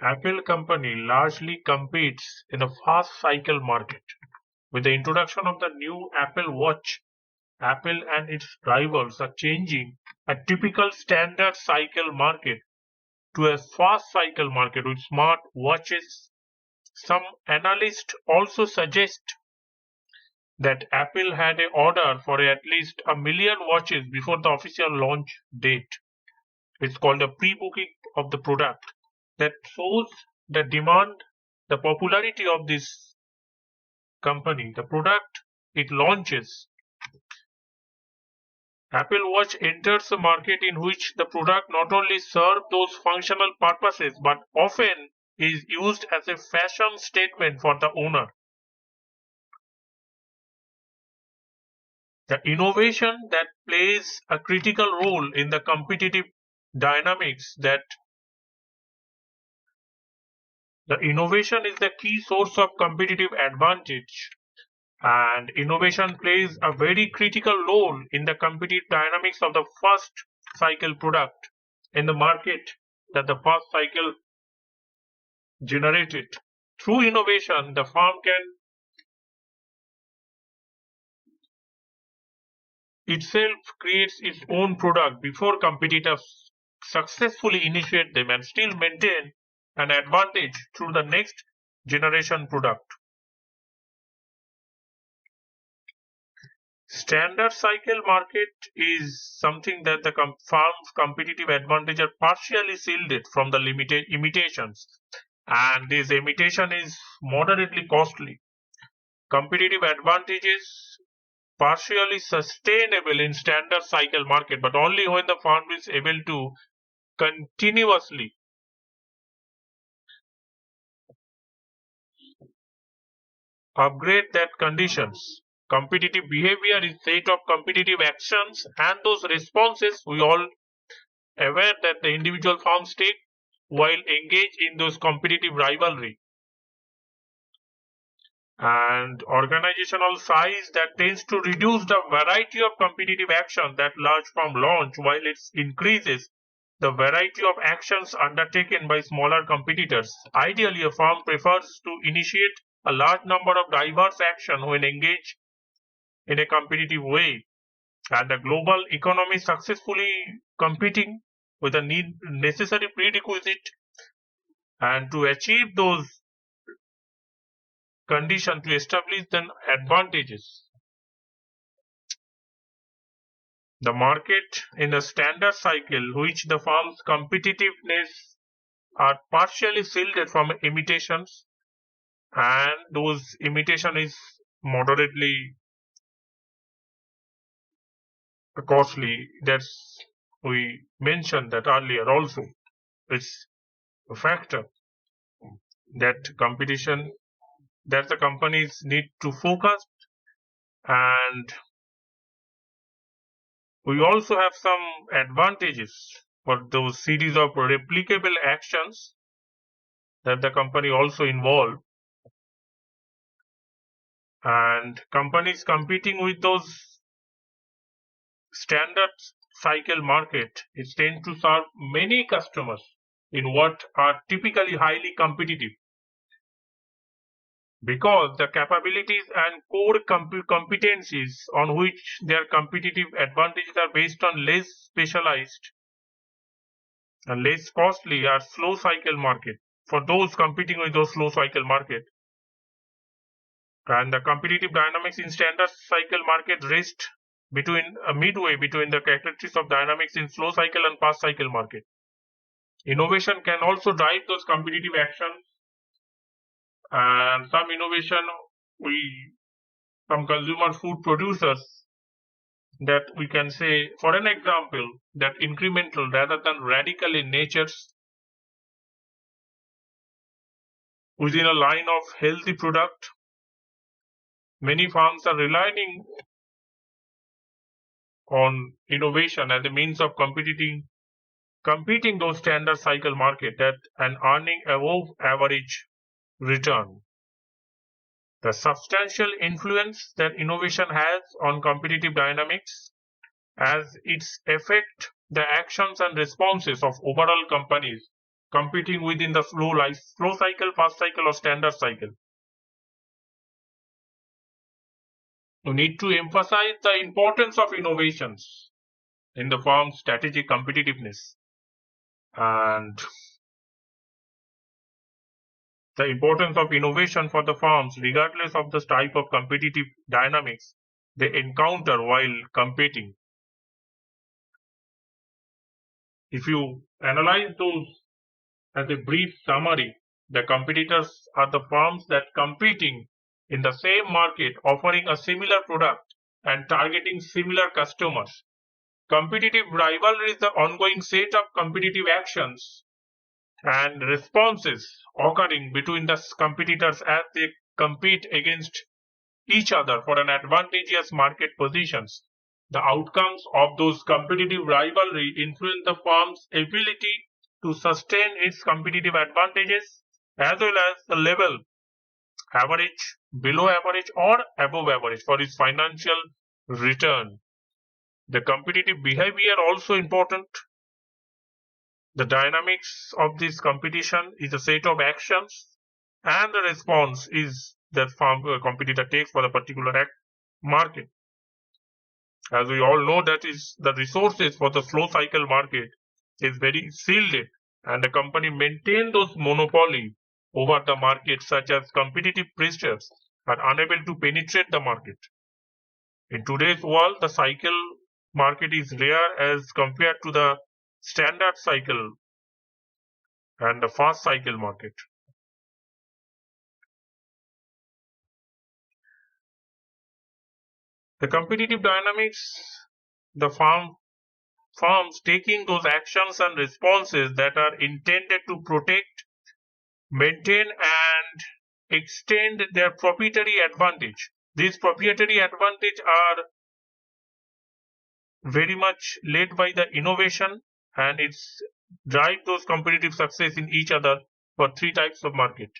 Apple company largely competes in a fast cycle market. With the introduction of the new Apple Watch, Apple and its rivals are changing a typical standard cycle market to a fast cycle market with smart watches. Some analysts also suggest that Apple had an order for at least 1 million watches before the official launch date. It's called a pre-booking of the product. That shows the demand, the popularity of this company, the product it launches. Apple Watch enters a market in which the product not only serves those functional purposes but often is used as a fashion statement for the owner. The innovation that plays a critical role in the competitive dynamics that the innovation is the key source of competitive advantage, and innovation plays a very critical role in the competitive dynamics of the first cycle product in the market that the first cycle generated. Through innovation, the firm can itself creates its own product before competitors successfully initiate them and still maintain an advantage through the next generation product. Standard cycle market is something that the firm's competitive advantage are partially shielded from the imitations, and this imitation is moderately costly. Competitive advantages partially sustainable in standard cycle market, but only when the firm is able to continuously upgrade that conditions. Competitive behavior is set of competitive actions and those responses we all aware that the individual firms take while engaged in those competitive rivalry. And organizational size that tends to reduce the variety of competitive action that large firm launch while it increases the variety of actions undertaken by smaller competitors. Ideally, a firm prefers to initiate a large number of diverse actions when engaged in a competitive way, and the global economy successfully competing with a necessary prerequisite, and to achieve those conditions to establish the advantages. The market in a standard cycle, which the firm's competitiveness are partially shielded from imitations, and those imitation is moderately costly. That's we mentioned that earlier also. It's a factor that competition that the companies need to focus, and we also have some advantages for those series of replicable actions that the company also involve, and companies competing with those standard cycle market is tend to serve many customers in what are typically highly competitive, because the capabilities and core competencies on which their competitive advantages are based on less specialized and less costly are slow cycle market for those competing with those slow cycle market. And the competitive dynamics in standard cycle market rest between a midway between the characteristics of dynamics in slow cycle and fast cycle market. Innovation can also drive those competitive actions, and some innovation some consumer food producers that we can say, for an example, that incremental rather than radical in nature within a line of healthy product. Many firms are relying on innovation as a means of competing those standard cycle market that and earning above average return. The substantial influence that innovation has on competitive dynamics as its affect the actions and responses of overall companies competing within the slow cycle, fast cycle, or standard cycle. You need to emphasize the importance of innovations in the firm's strategic competitiveness, and the importance of innovation for the firms, regardless of the type of competitive dynamics they encounter while competing. If you analyze those as a brief summary, the competitors are the firms that competing in the same market, offering a similar product and targeting similar customers. Competitive rivalry is the ongoing set of competitive actions and responses occurring between the competitors as they compete against each other for an advantageous market positions. The outcomes of those competitive rivalry influence the firm's ability to sustain its competitive advantages as well as the level, average, below average, or above average for its financial return. The competitive behavior also important. The dynamics of this competition is a set of actions, and the response is that competitor takes for the particular market. As we all know, that is the resources for the slow cycle market is very shielded, and the company maintain those monopoly over the market, such as competitive pressures are unable to penetrate the market. In today's world, the cycle market is rare as compared to the standard cycle and the fast cycle market. The competitive dynamics, the firms taking those actions and responses that are intended to protect, maintain, and extend their proprietary advantage. These proprietary advantage are very much led by the innovation, and it's drive those competitive success in each other for three types of market.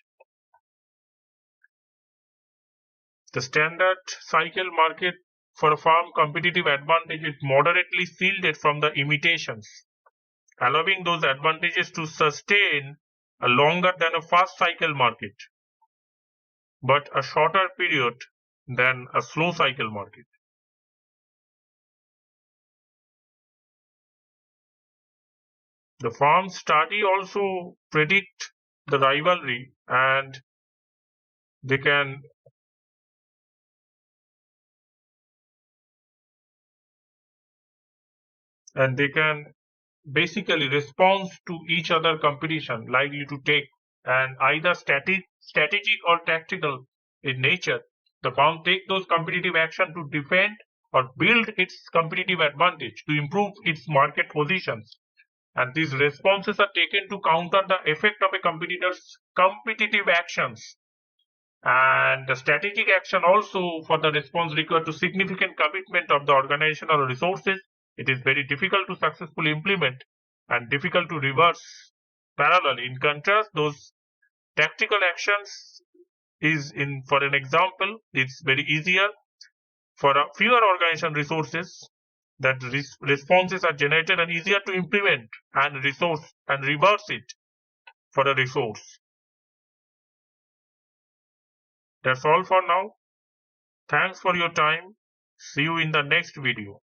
The standard cycle market for a firm competitive advantage is moderately shielded from the imitations, allowing those advantages to sustain a longer than a fast cycle market, but a shorter period than a slow cycle market. The firm study also predict the rivalry, and they can basically respond to each other competition likely to take, and either strategic or tactical in nature. The firm take those competitive action to defend or build its competitive advantage to improve its market positions, and these responses are taken to counter the effect of a competitor's competitive actions. And the strategic action also for the response require to significant commitment of the organizational resources. It is very difficult to successfully implement and difficult to reverse parallel. In contrast, those tactical actions is in, for an example, it's very easier for a fewer organization resources that responses are generated and easier to implement and resource and reverse it for a resource. That's all for now. Thanks for your time. See you in the next video.